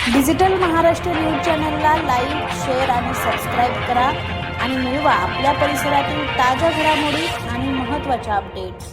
Digital Maharashtra news चॅनलला like, share आणि subscribe करा आणि मिळवा आपल्या परिसरातील ताज्या घडामोडी आणि महत्त्वाच्या अपडेट्स।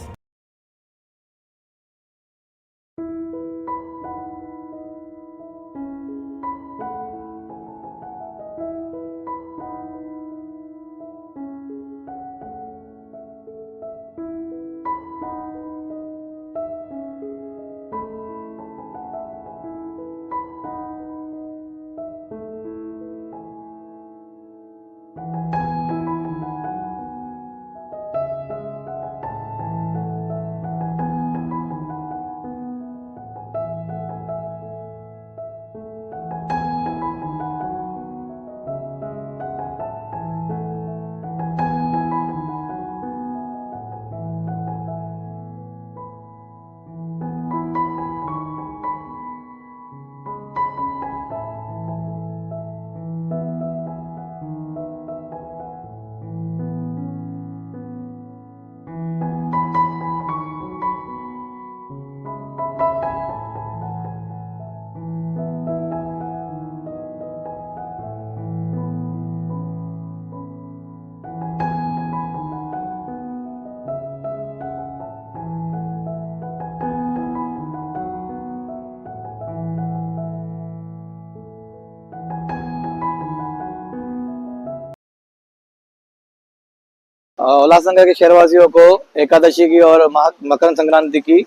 उल्लासनगर के शहरवासियों को एकादशी की और मकर संक्रांति की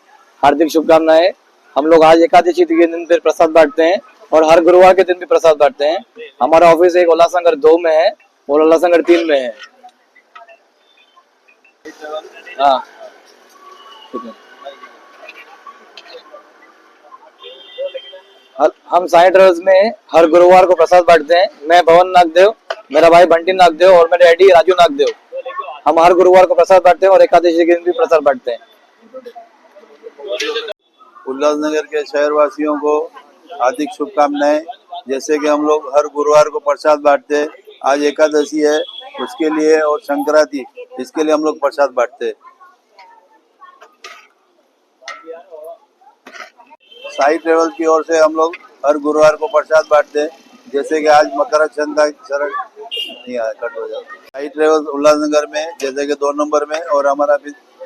हार्दिक शुभकामनाएं। हम लोग आज एकादशी के दिन फिर प्रसाद बांटते हैं और हर गुरुवार के दिन भी प्रसाद बांटते हैं। हमारा ऑफिस एक उल्लासनगर 2 में है और उल्लासनगर 3 में है। हाँ, हम साई ट्रेवल्स में हर गुरुवार को प्रसाद बांटते हैं। मैं भवन नागदेव, मेरा भाई बंटी नागदेव और मेरे डैडी राजू नागदेव। हम हर गुरुवार को प्रसाद बांटते हैं और एकादशी के दिन भी प्रसाद बांटते हैं। उल्लासनगर के शहरवासियों को हार्दिक शुभकामनाएं। जैसे कि हम लोग हर गुरुवार को प्रसाद बांटते हैं, आज एकादशी है उसके लिए और संक्रांति इसके लिए हम लोग प्रसाद बांटते हैं। साई ट्रेवल की ओर से हम लोग हर गुरुवार को प्रसाद बांटते हैं। जैसे कि आज मकर संक्रांति कट हो जाता। साई ट्रेवल उल्लासनगर में जैसे कि 2 नंबर में और हमारा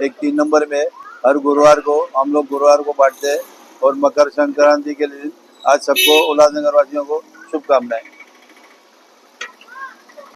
एक 3 नंबर में हर गुरुवार को हम लोग गुरुवार को बांटते हैं और मकर संक्रांति के लिए आज सबको उल्लासनगर वासियों को शुभकामनाएं।